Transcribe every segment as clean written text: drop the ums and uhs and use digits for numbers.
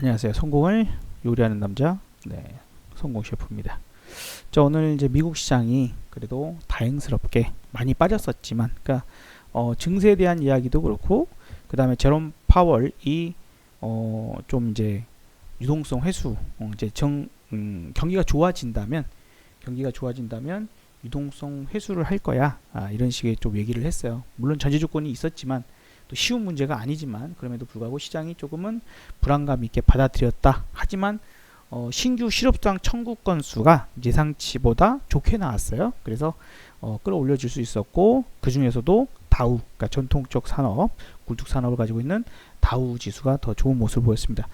안녕하세요. 성공을 요리하는 남자, 성공 셰프입니다. 자, 오늘 이제 미국 시장이 그래도 다행스럽게 많이 빠졌었지만, 그러니까 증세에 대한 이야기도 그렇고, 그 다음에 제롬 파월이 좀 이제 유동성 회수, 이제 경기가 좋아진다면 유동성 회수를 할 거야. 이런 식의 좀 얘기를 했어요. 물론 전제 조건이 있었지만 또 쉬운 문제가 아니지만 그럼에도 불구하고 시장이 조금은 불안감 있게 받아들였다. 하지만 신규 실업장 청구 건수가 예상치보다 좋게 나왔어요. 그래서 끌어올려줄 수 있었고, 그 중에서도 다우, 그러니까 전통적 산업, 굴뚝 산업을 가지고 있는 다우 지수가 더 좋은 모습을 보였습니다.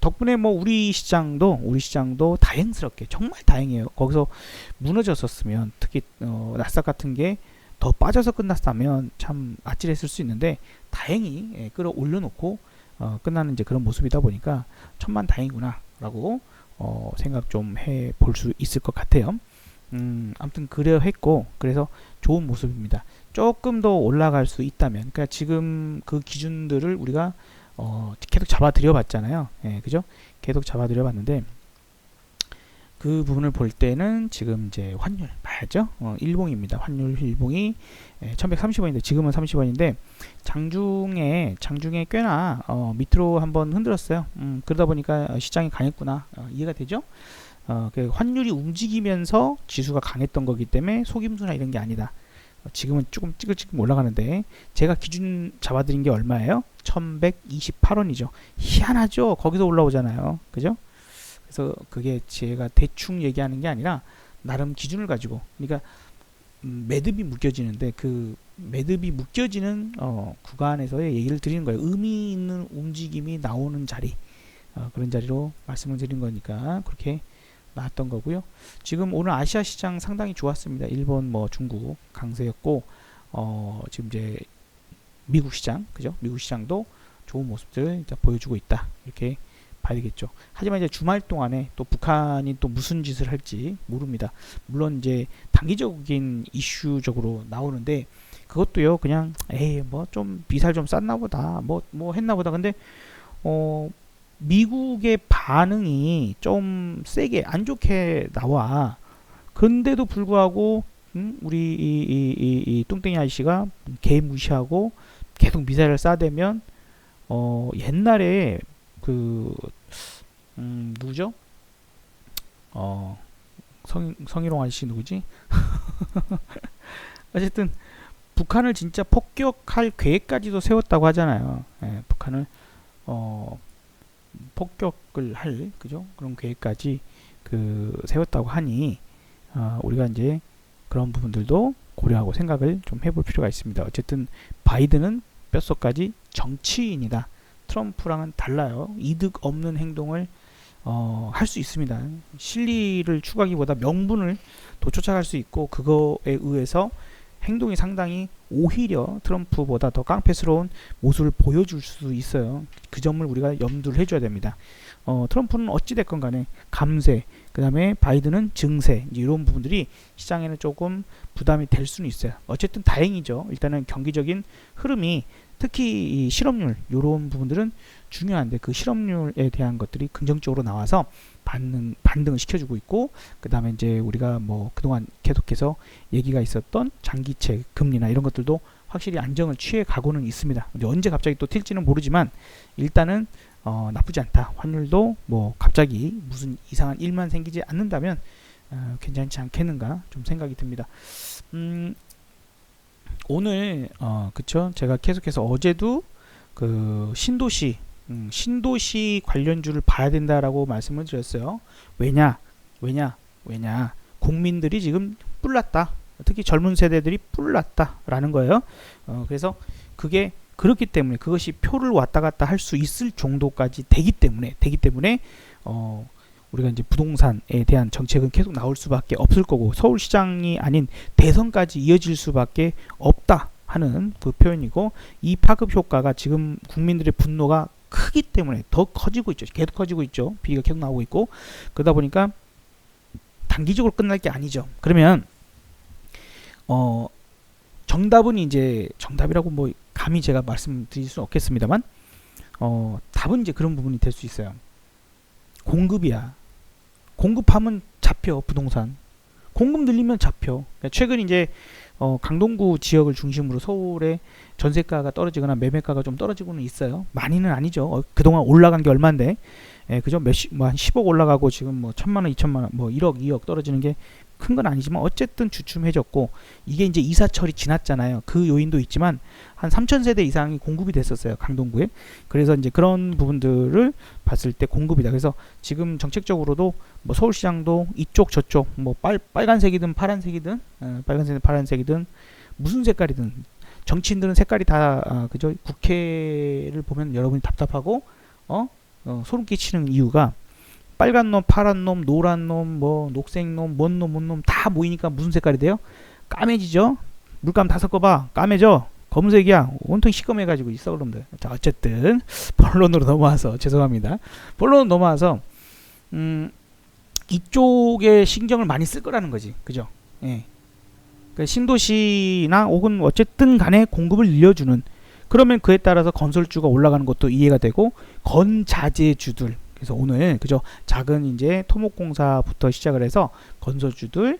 덕분에 뭐 우리 시장도 다행스럽게, 정말 다행이에요. 거기서 무너졌었으면, 특히 나스닥 같은 게 더 빠져서 끝났다면 참 아찔했을 수 있는데, 다행히 끌어올려놓고 끝나는 이제 그런 모습이다 보니까 천만 다행이구나라고 생각 좀 해 볼 수 있을 것 같아요. 아무튼 그래 했고, 그래서 좋은 모습입니다. 조금 더 올라갈 수 있다면, 그러니까 지금 그 기준들을 우리가 계속 잡아들여 봤잖아요. 그죠? 계속 잡아들여 봤는데, 그 부분을 볼 때는 지금 이제 환율 봐야죠. 일봉입니다. 환율 일봉이 1130원인데 지금은 30원인데 장중에 꽤나 밑으로 한번 흔들었어요. 그러다 보니까 시장이 강했구나. 이해가 되죠? 그 환율이 움직이면서 지수가 강했던 거기 때문에 속임수나 이런 게 아니다. 지금은 조금 찌글찌글 올라가는데, 제가 기준 잡아드린 게 얼마예요? 1128원이죠. 희한하죠? 거기서 올라오잖아요. 그죠? 그래서 그게 제가 대충 얘기하는 게 아니라 나름 기준을 가지고, 그러니까 매듭이 묶여지는데, 그 매듭이 묶여지는 구간에서의 얘기를 드리는 거예요. 의미 있는 움직임이 나오는 자리, 그런 자리로 말씀을 드린 거니까 그렇게 나왔던 거고요. 지금 오늘 아시아 시장 상당히 좋았습니다. 일본, 중국 강세였고, 지금 이제 미국 시장, 그죠? 미국 시장도 좋은 모습들을 이제 보여주고 있다. 이렇게 봐야 되겠죠. 하지만 이제 주말 동안에 또 북한이 또 무슨 짓을 할지 모릅니다. 물론 이제 단기적인 이슈적으로 나오는데, 그것도요, 그냥 뭐 좀 미사일 좀 쐈나 보다, 뭐 했나 보다. 근데 미국의 반응이 좀 세게 안 좋게 나와. 그런데도 불구하고 우리 이 뚱땡이 아저씨가 개 무시하고 계속 미사일을 쏴대면, 옛날에 그 누구죠? 성희롱 아저씨 누구지? 어쨌든 북한을 진짜 폭격할 계획까지도 세웠다고 하잖아요. 북한을 폭격을 할, 그죠? 그런 계획까지 세웠다고 하니, 우리가 이제 그런 부분들도 고려하고 생각을 좀 해볼 필요가 있습니다. 어쨌든 바이든은 뼛속까지 정치인이다. 트럼프랑은 달라요. 이득 없는 행동을 할 수 있습니다. 실리를 추구하기보다 명분을 더 쫓아갈 수 있고, 그거에 의해서 행동이 상당히 오히려 트럼프보다 더 깡패스러운 모습을 보여줄 수 있어요. 그 점을 우리가 염두를 해줘야 됩니다. 트럼프는 어찌됐건 간에 감세, 그 다음에 바이든은 증세, 이런 부분들이 시장에는 조금 부담이 될 수는 있어요. 어쨌든 다행이죠. 일단은 경기적인 흐름이, 특히 이 실업률, 이런 부분들은 중요한데, 그 실업률에 대한 것들이 긍정적으로 나와서 반등을 시켜주고 있고, 그 다음에 이제 우리가 그동안 계속해서 얘기가 있었던 장기채 금리나 이런 것들도 확실히 안정을 취해 가고는 있습니다. 근데 언제 갑자기 또 튈지는 모르지만 일단은 나쁘지 않다. 환율도 갑자기 무슨 이상한 일만 생기지 않는다면 괜찮지 않겠는가 좀 생각이 듭니다. 오늘 그쵸, 제가 계속해서 어제도 그 신도시 관련주를 봐야 된다라고 말씀을 드렸어요. 왜냐 국민들이 지금 뿔났다, 특히 젊은 세대들이 뿔났다라는 거예요. 그래서 그게 그렇기 때문에, 그것이 표를 왔다 갔다 할 수 있을 정도까지 되기 때문에 우리가 이제 부동산에 대한 정책은 계속 나올 수밖에 없을 거고, 서울시장이 아닌 대선까지 이어질 수밖에 없다 하는 그 표현이고, 이 파급 효과가 지금 국민들의 분노가 크기 때문에 더 커지고 있죠. 계속 커지고 있죠. 비가 계속 나오고 있고, 그러다 보니까 단기적으로 끝날 게 아니죠. 그러면 정답은, 이제 정답이라고 감히 제가 말씀드릴 수는 없겠습니다만, 답은 이제 그런 부분이 될 수 있어요. 공급이야. 공급하면 잡혀, 부동산. 공급 늘리면 잡혀. 그러니까 최근 이제 강동구 지역을 중심으로 서울의 전세가가 떨어지거나 매매가가 좀 떨어지고는 있어요. 많이는 아니죠. 그동안 올라간 게 얼마인데, 그죠? 한 10억 올라가고 지금 뭐 1,000만 원, 2,000만 원, 뭐 1억, 2억 떨어지는 게 큰 건 아니지만 어쨌든 주춤해졌고, 이게 이제 이사철이 지났잖아요. 그 요인도 있지만 한 3,000세대 이상이 공급이 됐었어요, 강동구에. 그래서 이제 그런 부분들을 봤을 때 공급이다. 그래서 지금 정책적으로도 뭐 서울시장도 이쪽 저쪽 뭐 빨간색이든 파란색이든 빨간색이든 파란색이든 무슨 색깔이든 정치인들은 색깔이 다 그죠? 국회를 보면 여러분이 답답하고 소름 끼치는 이유가 빨간 놈, 파란 놈, 노란 놈, 뭐 녹색 놈, 뭔 놈, 뭔 놈 다 모이니까 무슨 색깔이 돼요? 까매지죠? 물감 다 섞어봐. 까매져. 검은색이야. 온통 시꺼매가지고 있어, 그럼들. 자, 어쨌든 본론으로 넘어와서 죄송합니다. 본론으로 넘어와서 이쪽에 신경을 많이 쓸 거라는 거지, 그죠? 예. 그러니까 신도시나 혹은 어쨌든 간에 공급을 늘려주는, 그러면 그에 따라서 건설주가 올라가는 것도 이해가 되고, 건자재주들, 그래서 오늘 그죠, 작은 이제 토목공사부터 시작을 해서 건설주들,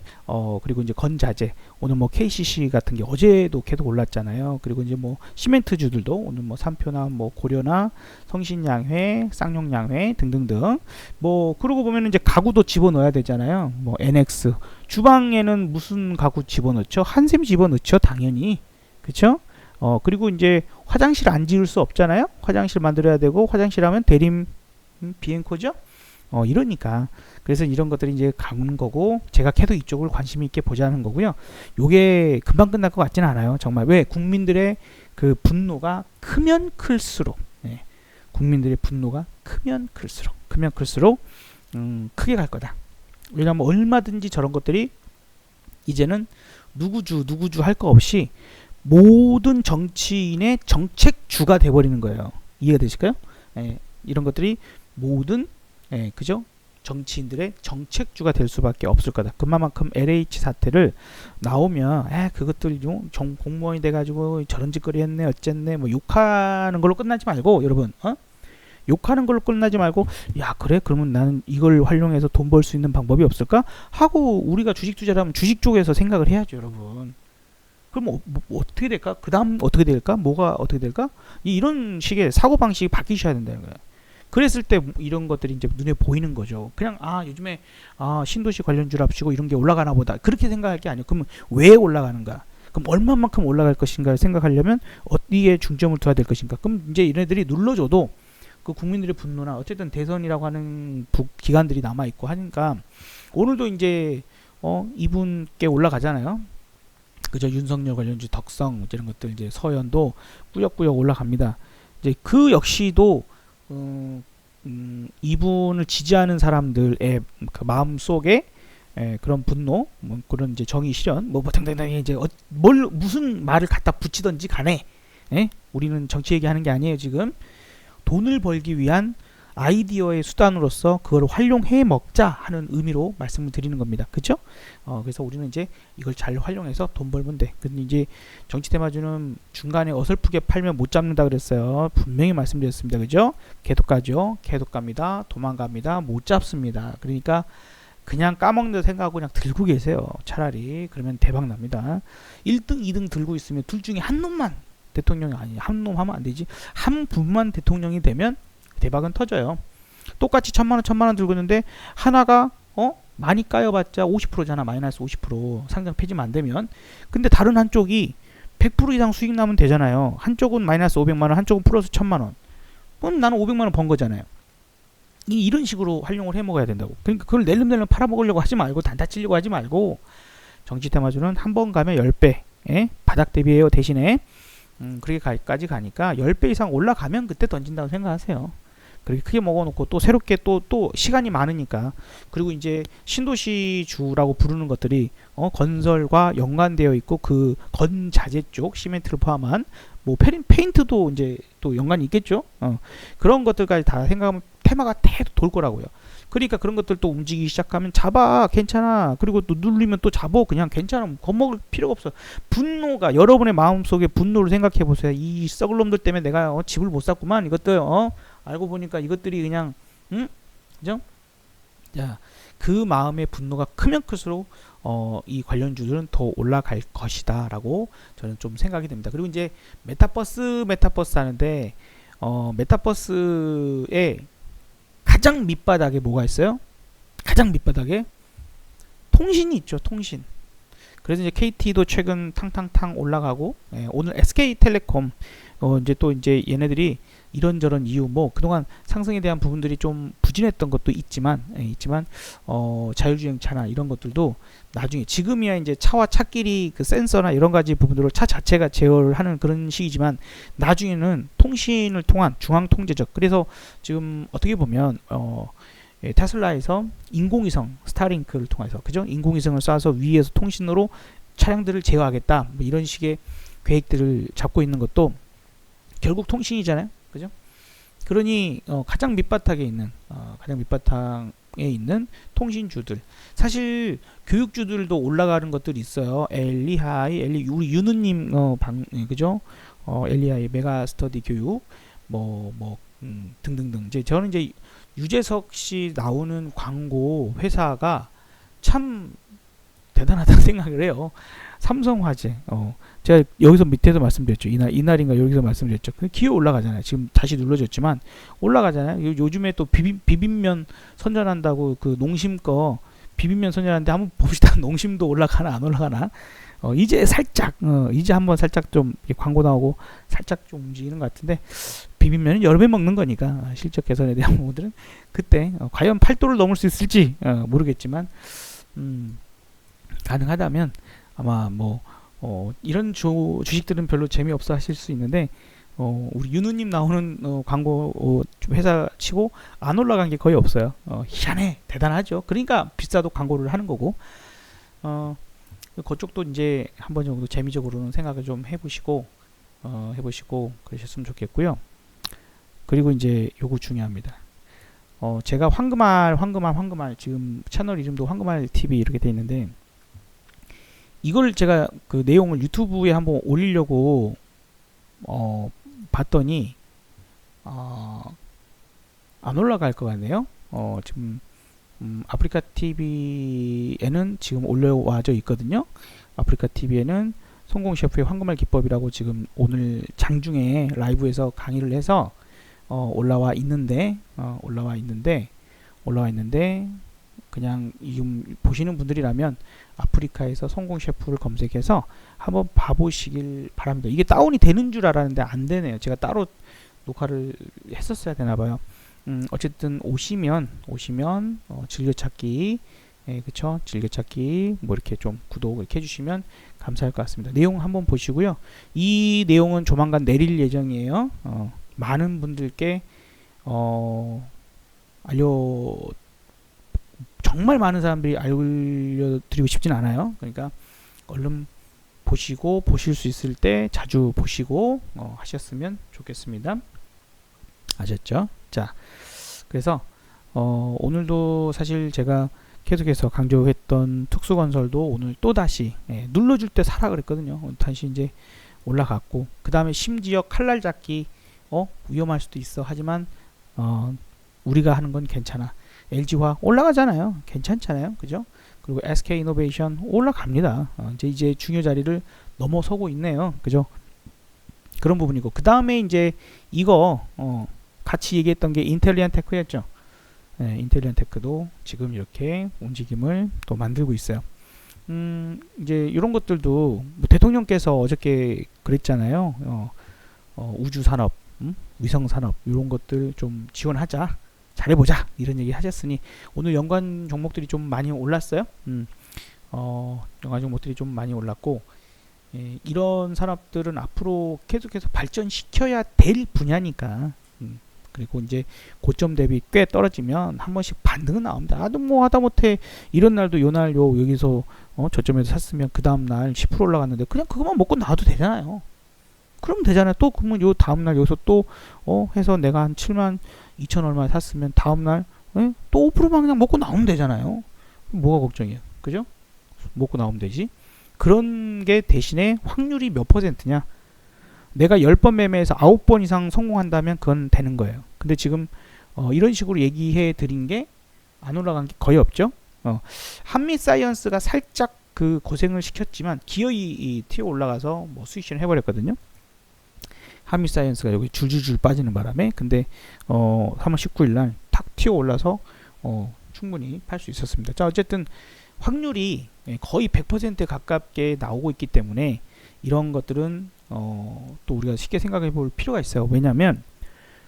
그리고 이제 건자재, 오늘 뭐 KCC 같은 게 어제도 계속 올랐잖아요. 그리고 이제 뭐 시멘트주들도 오늘 뭐 삼표나 뭐 고려나 성신양회, 쌍용양회 등등등. 뭐 그러고 보면 이제 가구도 집어넣어야 되잖아요. 뭐 NX 주방에는 무슨 가구 집어넣죠? 한샘 집어넣죠, 당연히. 그쵸? 그리고 이제 화장실 안 지을 수 없잖아요. 화장실 만들어야 되고, 화장실 하면 대림 비엔코죠. 이러니까 그래서 이런 것들이 이제 가는 거고, 제가 계속 이쪽을 관심 있게 보자는 거고요. 요게 금방 끝날 것 같지는 않아요. 정말. 왜? 국민들의 그 분노가 크면 클수록, 국민들의 분노가 크면 클수록 크게 갈 거다. 왜냐하면 얼마든지 저런 것들이 이제는 누구주 할 거 없이 모든 정치인의 정책주가 돼버리는 거예요. 이해가 되실까요? 이런 것들이 모든 그죠? 정치인들의 정책주가 될 수밖에 없을 거다. 그만큼 LH 사태를 나오면 그것들 공무원이 돼가지고 저런 짓거리 했네 어쨌네 뭐 욕하는 걸로 끝나지 말고, 여러분, 욕하는 걸로 끝나지 말고, 야 그래 그러면 나는 이걸 활용해서 돈 벌 수 있는 방법이 없을까 하고, 우리가 주식 투자를 하면 주식 쪽에서 생각을 해야죠, 여러분. 그럼 뭐 어떻게 될까? 그 다음 어떻게 될까? 뭐가 어떻게 될까? 이런 식의 사고방식이 바뀌셔야 된다는 거예요. 그랬을 때 이런 것들이 이제 눈에 보이는 거죠. 그냥 요즘에 신도시 관련주랍시고 이런 게 올라가나 보다, 그렇게 생각할 게 아니에요. 그러면 왜 올라가는가? 그럼 얼마만큼 올라갈 것인가를 생각하려면 어디에 중점을 둬야 될 것인가? 그럼 이제 얘네들이 눌러줘도 그 국민들의 분노나, 어쨌든 대선이라고 하는 기간들이 남아 있고 하니까, 오늘도 이제 이분께 올라가잖아요. 그저 윤석열 관련주 덕성 이런 것들, 이제 서현도 꾸역꾸역 올라갑니다. 이제 그 역시도 이분을 지지하는 사람들의 그 마음 속에 그런 분노, 뭐 그런 이제 정의 실현, 뭐 당당히 이제 무슨 말을 갖다 붙이든지 간에, 우리는 정치 얘기하는 게 아니에요. 지금 돈을 벌기 위한 아이디어의 수단으로서 그걸 활용해 먹자 하는 의미로 말씀을 드리는 겁니다. 그죠? 그래서 우리는 이제 이걸 잘 활용해서 돈 벌면 돼. 근데 이제 정치 테마주는 중간에 어설프게 팔면 못 잡는다 그랬어요. 분명히 말씀드렸습니다. 그죠? 개독가죠. 개독갑니다. 도망갑니다. 못 잡습니다. 그러니까 그냥 까먹는 생각하고 그냥 들고 계세요. 차라리. 그러면 대박 납니다. 1등, 2등 들고 있으면 둘 중에 한 놈만 대통령이, 아니 한 놈 하면 안 되지, 한 분만 대통령이 되면 대박은 터져요. 똑같이 1,000만원 들고 있는데 하나가 많이 까여봤자 50%잖아. 마이너스 50% 상장 폐지만 안 되면. 근데 다른 한쪽이 100% 이상 수익 나면 되잖아요. 한쪽은 마이너스 500만원, 한쪽은 플러스 1,000만원. 그럼 나는 500만원 번 거잖아요. 이런 식으로 활용을 해 먹어야 된다고. 그러니까 그걸 낼름낼름 팔아먹으려고 하지 말고, 단타 치려고 하지 말고, 정치 테마주는 한 번 가면 10배 바닥 대비해요. 대신에 그렇게까지 가니까 10배 이상 올라가면 그때 던진다고 생각하세요. 그렇게 크게 먹어놓고 또 새롭게 또 시간이 많으니까. 그리고 이제 신도시주라고 부르는 것들이 건설과 연관되어 있고, 그 건자재 쪽 시멘트를 포함한 뭐 페인트도 이제 또 연관이 있겠죠. 그런 것들까지 다 생각하면 테마가 계속 돌 거라고요. 그러니까 그런 것들 또 움직이기 시작하면 잡아 괜찮아. 그리고 또 눌리면 또 잡어 그냥 괜찮아. 겁먹을 필요가 없어. 분노가 여러분의 마음속에 분노를 생각해 보세요. 이 썩을 놈들 때문에 내가 집을 못 샀구만. 이것들 알고 보니까 이것들이 그냥 그죠? 자, 그 마음의 분노가 크면 클수록 이 관련주들은 더 올라갈 것이다라고 저는 좀 생각이 됩니다. 그리고 이제 메타버스 하는데 메타버스의 가장 밑바닥에 뭐가 있어요? 가장 밑바닥에 통신이 있죠. 통신. 그래서 이제 KT도 최근 탕탕탕 올라가고 오늘 SK텔레콤 이제 또 이제 얘네들이 이런저런 이유 뭐 그동안 상승에 대한 부분들이 좀 부진했던 것도 있지만 자율주행차나 이런 것들도 나중에 지금이야 이제 차와 차끼리 그 센서나 이런 가지 부분들을 차 자체가 제어를 하는 그런 시기지만 나중에는 통신을 통한 중앙 통제적 그래서 지금 어떻게 보면 테슬라에서 인공위성 스타링크를 통해서 그죠? 인공위성을 쏴서 위에서 통신으로 차량들을 제어하겠다 뭐 이런 식의 계획들을 잡고 있는 것도 결국 통신이잖아요. 그죠? 그러니 가장 밑바탕에 있는 통신주들 사실 교육주들도 올라가는 것들이 있어요. 엘리하이 우리 윤우님 그죠? 엘리하이 메가스터디 교육 등등등 저는 이제 유재석 씨 나오는 광고 회사가 참 대단하다는 생각을 해요. 삼성화재 제가 여기서 밑에서 말씀드렸죠. 이날인가 여기서 말씀드렸죠. 기어 올라가잖아요. 지금 다시 눌러줬지만 올라가잖아요. 요즘에 또 비빔면 선전한다고 그 농심 거 비빔면 선전하는데 한번 봅시다. 농심도 올라가나 안 올라가나. 이제 살짝 이제 한번 살짝 좀 광고 나오고 살짝 좀 움직이는 것 같은데 비빔면은 여러 배 먹는 거니까 실적 개선에 대한 부분들은 그때 과연 8도를 넘을 수 있을지 모르겠지만 가능하다면 아마 이런 주식들은 별로 재미없어 하실 수 있는데 우리 윤우님 나오는 광고 회사 치고 안 올라간 게 거의 없어요. 희한해 대단하죠. 그러니까 비싸도 광고를 하는 거고 그쪽도 이제 한번 정도 재미적으로는 생각을 좀 해보시고 그러셨으면 좋겠고요. 그리고 이제 요거 중요합니다. 제가 황금알 지금 채널 이름도 황금알 TV 이렇게 돼 있는데 이걸 제가 그 내용을 유튜브에 한번 올리려고 봤더니 안 올라갈 것 같네요. 지금 아프리카 TV에는 지금 올라와져 있거든요. 아프리카 TV에는 성공 셰프의 황금알 기법이라고 지금 오늘 장중에 라이브에서 강의를 해서 올라와 있는데 그냥 보시는 분들이라면 아프리카에서 성공 셰프를 검색해서 한번 봐보시길 바랍니다. 이게 다운이 되는 줄 알았는데 안 되네요. 제가 따로 녹화를 했었어야 되나 봐요. 어쨌든 오시면 즐겨찾기 그쵸? 즐겨찾기 뭐 이렇게 좀 구독 이렇게 해주시면 감사할 것 같습니다. 내용 한번 보시고요. 이 내용은 조만간 내릴 예정이에요. 많은 분들께 정말 많은 사람들이 알려드리고 싶진 않아요. 그러니까 얼른 보시고 보실 수 있을 때 자주 보시고 하셨으면 좋겠습니다. 아셨죠? 자, 그래서 오늘도 사실 제가 계속해서 강조했던 특수건설도 오늘 또다시 눌러줄 때 사라 그랬거든요. 다시 이제 올라갔고 그 다음에 심지어 칼날 잡기 위험할 수도 있어. 하지만 우리가 하는 건 괜찮아. LG화 올라가잖아요. 괜찮잖아요. 그죠? 그리고 SK이노베이션 올라갑니다. 이제 중요 자리를 넘어서고 있네요. 그죠? 그런 부분이고 그 다음에 이제 이거 같이 얘기했던 게 인텔리안 테크였죠. 인텔리안 테크도 지금 이렇게 움직임을 또 만들고 있어요. 이제 이런 것들도 뭐 대통령께서 어저께 그랬잖아요. 우주 산업, 위성 산업 이런 것들 좀 지원하자. 잘해보자 이런 얘기 하셨으니 오늘 연관 종목들이 좀 많이 올랐어요. 연관 종목들이 좀 많이 올랐고 이런 산업들은 앞으로 계속해서 발전시켜야 될 분야니까 그리고 이제 고점 대비 꽤 떨어지면 한 번씩 반등은 나옵니다. 뭐 하다못해 이런 날도 요날 여기서 저점에서 샀으면 그 다음날 10% 올라갔는데 그냥 그것만 먹고 놔도 되잖아요. 그러면 되잖아요. 또 그러면 요 다음날 여기서 또 해서 내가 한 7만 2천 얼마 샀으면 다음날 예? 또 5%만 그냥 먹고 나오면 되잖아요. 뭐가 걱정이야, 그죠? 먹고 나오면 되지. 그런 게 대신에 확률이 몇 퍼센트냐? 내가 10번 매매해서 9번 이상 성공한다면 그건 되는 거예요. 근데 지금 이런 식으로 얘기해 드린 게 안 올라간 게 거의 없죠. 한미사이언스가 살짝 그 고생을 시켰지만 기어이 튀어 올라가서 뭐 수익 실현 해버렸거든요. 한미사이언스가 여기 줄줄줄 빠지는 바람에. 근데 3월 19일 날 탁 튀어 올라서 충분히 팔 수 있었습니다. 자, 어쨌든 확률이 거의 100% 가깝게 나오고 있기 때문에 이런 것들은 또 우리가 쉽게 생각해 볼 필요가 있어요. 왜냐면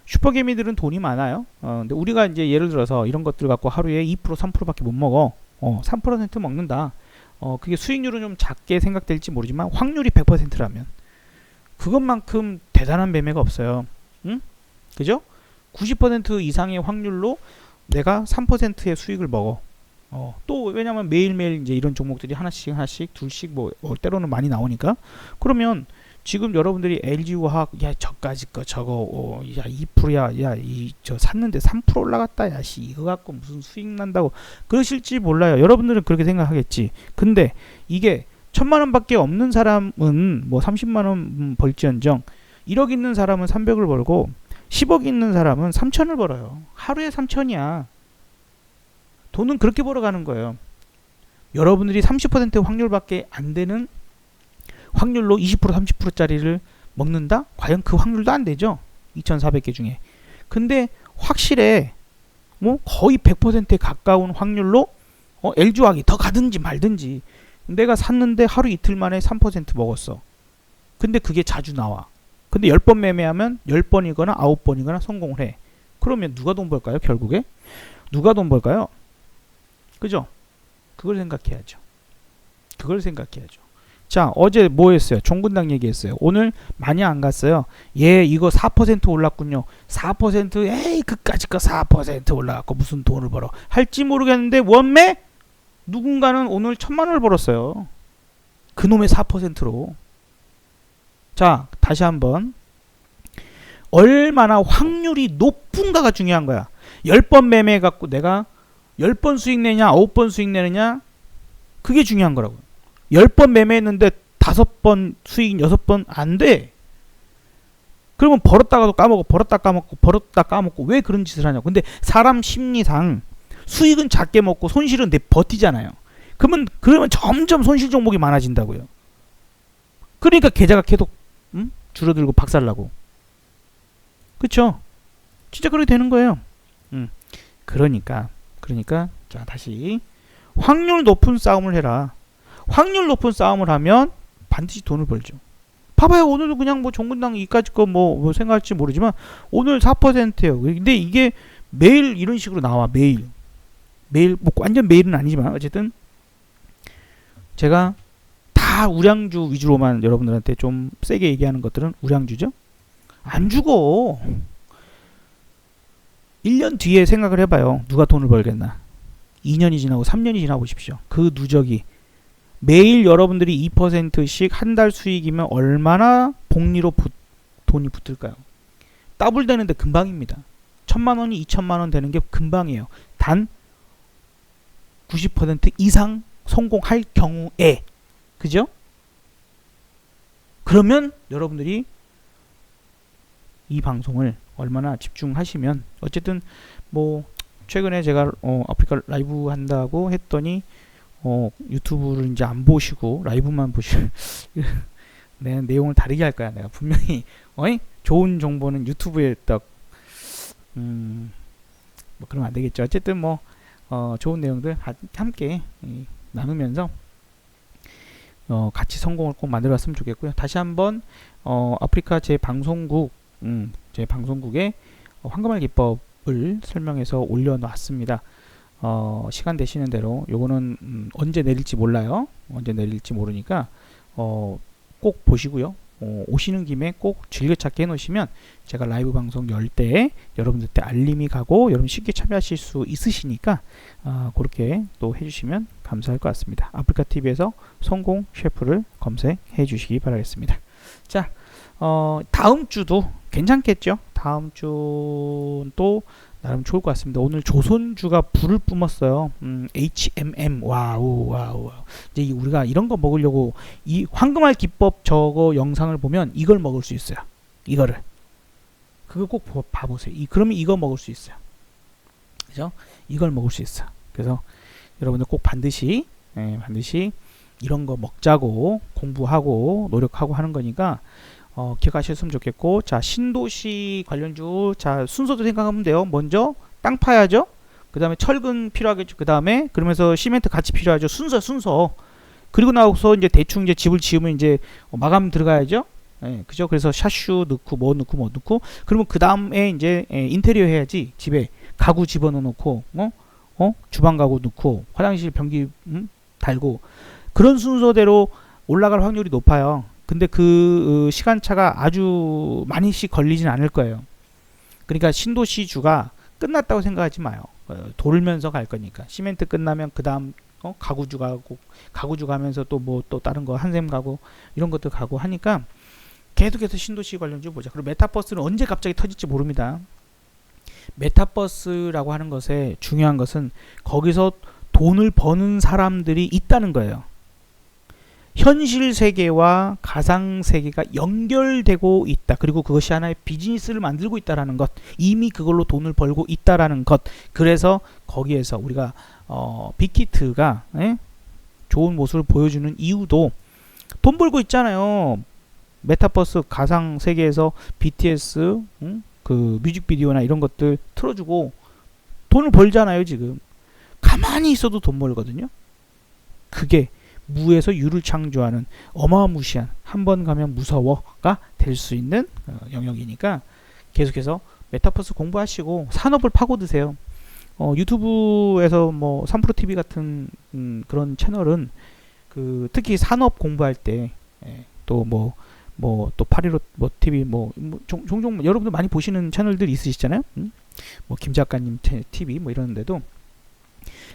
슈퍼개미들은 돈이 많아요. 근데 우리가 이제 예를 들어서 이런 것들 갖고 하루에 2% 3%밖에 못 먹어. 3% 먹는다. 그게 수익률은 좀 작게 생각될지 모르지만 확률이 100%라면 그것만큼 대단한 매매가 없어요. 응? 그죠? 90% 이상의 확률로 내가 3%의 수익을 먹어. 또 왜냐면 매일매일 이제 이런 종목들이 하나씩 둘씩 뭐 때로는 많이 나오니까. 그러면 지금 여러분들이 LG화학 야 저까지 거 저거 야 2%야 야 이 저 샀는데 3% 올라갔다 야 씨 이거 갖고 무슨 수익 난다고 그러실지 몰라요. 여러분들은 그렇게 생각하겠지. 근데 이게 1000만 원밖에 없는 사람은 뭐 30만 원 벌지언정 1억 있는 사람은 300을 벌고 10억 있는 사람은 3천을 벌어요. 하루에 3천이야. 돈은 그렇게 벌어가는 거예요. 여러분들이 30% 확률밖에 안 되는 확률로 20% 30%짜리를 먹는다? 과연 그 확률도 안 되죠. 2400개 중에. 근데 확실해. 뭐 거의 100%에 가까운 확률로 LG화학이 더 가든지 말든지 내가 샀는데 하루 이틀 만에 3% 먹었어. 근데 그게 자주 나와. 근데 10번 매매하면 10번이거나 9번이거나 성공을 해. 그러면 누가 돈 벌까요? 결국에? 누가 돈 벌까요? 그죠? 그걸 생각해야죠. 그걸 생각해야죠. 자, 어제 뭐 했어요? 종군당 얘기했어요. 오늘 많이 안 갔어요. 예, 이거 4% 올랐군요. 4% 에이 그까짓 거 4% 올라갔고 무슨 돈을 벌어. 할지 모르겠는데 원매? 누군가는 오늘 1000만 원을 벌었어요. 그놈의 4%로. 자, 다시 한번. 얼마나 확률이 높은가가 중요한 거야. 10번 매매 갖고 내가 10번 수익 내냐 9번 수익 내느냐 그게 중요한 거라고요. 10번 매매했는데 5번 수익 6번 안 돼. 그러면 벌었다가도 까먹고 벌었다 까먹고 왜 그런 짓을 하냐고. 근데 사람 심리상 수익은 작게 먹고 손실은 버티잖아요. 그러면 점점 손실 종목이 많아진다고요. 그러니까 계좌가 계속 줄어들고 박살나고. 그쵸? 진짜 그렇게 되는 거예요. 그러니까 자 다시 확률 높은 싸움을 해라. 확률 높은 싸움을 하면 반드시 돈을 벌죠. 봐봐요. 오늘도 그냥 뭐 종군당 이까짓 거 뭐 생각할지 모르지만 오늘 4%예요. 근데 이게 매일 이런 식으로 나와. 매일 뭐 완전 매일은 아니지만 어쨌든 제가 다 우량주 위주로만 여러분들한테 좀 세게 얘기하는 것들은 우량주죠. 안 죽어. 1년 뒤에 생각을 해봐요. 누가 돈을 벌겠나. 2년이 지나고 3년이 지나 보십시오. 그 누적이 매일 여러분들이 2%씩 한 달 수익이면 얼마나 복리로 돈이 붙을까요? 더블 되는데 금방입니다. 1000만 원이 2000만 원 되는 게 금방이에요. 단 90% 이상 성공할 경우에. 그죠? 그러면 여러분들이 이 방송을 얼마나 집중하시면 어쨌든 뭐 최근에 제가 아프리카 라이브 한다고 했더니 유튜브를 이제 안 보시고 라이브만 보시고 내 내용을 다르게 할 거야. 내가 분명히 좋은 정보는 유튜브에 딱 뭐 그러면 안 되겠죠. 어쨌든 뭐 좋은 내용들 함께 나누면서 같이 성공을 꼭 만들었으면 좋겠고요. 다시 한번 아프리카 제 방송국에 황금알 기법을 설명해서 올려놨습니다. 시간 되시는 대로 요거는 언제 내릴지 몰라요. 언제 내릴지 모르니까 꼭 보시고요. 오시는 김에 꼭 즐겨찾기 해놓으시면 제가 라이브 방송 열 때 여러분들 때 알림이 가고 여러분 쉽게 참여하실 수 있으시니까 그렇게 또 해주시면 감사할 것 같습니다. 아프리카 TV에서 성공 셰프를 검색해 주시기 바라겠습니다. 자, 다음 주도 괜찮겠죠? 다음 주 또 나름 좋을 것 같습니다. 오늘 조선주가 불을 뿜었어요. HMM 와우. 이제 우리가 이런 거 먹으려고 이 황금알 기법 저거 영상을 보면 이걸 먹을 수 있어요. 이거를 그거 꼭 봐보세요. 그러면 이거 먹을 수 있어요. 그죠? 이걸 먹을 수 있어. 그래서 여러분들 꼭 반드시 이런 거 먹자고 공부하고 노력하고 하는 거니까 기억하셨으면 좋겠고, 자 신도시 관련주 자 순서도 생각하면 돼요. 먼저 땅 파야죠. 그 다음에 철근 필요하겠죠. 그 다음에 그러면서 시멘트 같이 필요하죠. 순서. 그리고 나서 이제 대충 이제 집을 지으면 이제 마감 들어가야죠. 예, 그죠? 그래서 샤슈 넣고 뭐 넣고 그러면 그 다음에 이제 인테리어 해야지. 집에 가구 집어넣고 주방 가구 넣고 화장실 변기 달고 그런 순서대로 올라갈 확률이 높아요. 근데 그 시간차가 아주 많이씩 걸리진 않을 거예요. 그러니까 신도시 주가 끝났다고 생각하지 마요. 돌면서 갈 거니까. 시멘트 끝나면 그 다음 가구주 가면서 또 뭐 또 다른 거 한샘 가구 이런 것도 가고 하니까 계속해서 신도시 관련주 보자. 그리고 메타버스는 언제 갑자기 터질지 모릅니다. 메타버스라고 하는 것에 중요한 것은 거기서 돈을 버는 사람들이 있다는 거예요. 현실 세계와 가상 세계가 연결되고 있다. 그리고 그것이 하나의 비즈니스를 만들고 있다라는 것. 이미 그걸로 돈을 벌고 있다라는 것. 그래서 거기에서 우리가 빅히트가 좋은 모습을 보여주는 이유도 돈 벌고 있잖아요. 메타버스 가상 세계에서 BTS 그 뮤직비디오나 이런 것들 틀어주고 돈을 벌잖아요. 지금 가만히 있어도 돈 벌거든요. 그게 무에서 유를 창조하는 어마무시한 한 번 가면 무서워가 될 수 있는 영역이니까 계속해서 메타버스 공부하시고 산업을 파고드세요. 유튜브에서 뭐 3프로TV 같은 그런 채널은 그 특히 산업 공부할 때 또 또 815 뭐 TV 종종 여러분들 많이 보시는 채널들 있으시잖아요. 뭐 김 작가님 TV 뭐 이러는데도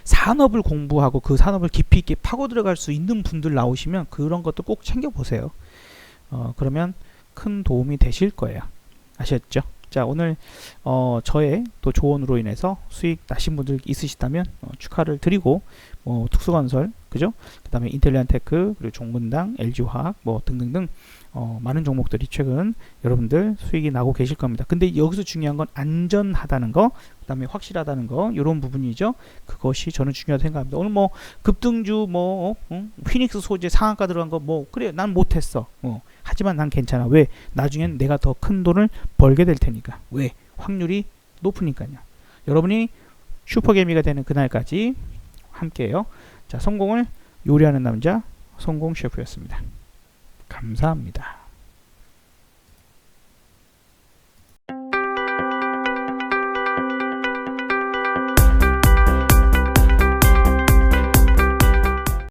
산업을 공부하고 그 산업을 깊이 있게 파고 들어갈 수 있는 분들 나오시면 그런 것도 꼭 챙겨 보세요. 그러면 큰 도움이 되실 거예요. 아셨죠? 자, 오늘 저의 또 조언으로 인해서 수익 나신 분들 있으시다면 축하를 드리고 특수건설, 그죠? 그 다음에 인텔리안테크, 그리고 종문당, LG화학 뭐 등등등 많은 종목들이 최근 여러분들 수익이 나고 계실 겁니다. 근데 여기서 중요한 건 안전하다는 거, 그 다음에 확실하다는 거, 이런 부분이죠. 그것이 저는 중요하다고 생각합니다. 오늘 뭐 급등주 피닉스 소재 상한가 들어간 거 그래 난 못했어. 하지만 난 괜찮아. 왜? 나중엔 내가 더 큰 돈을 벌게 될 테니까. 왜? 확률이 높으니까요. 여러분이 슈퍼개미가 되는 그날까지 함께해요. 자, 성공을 요리하는 남자 성공 셰프였습니다. 감사합니다.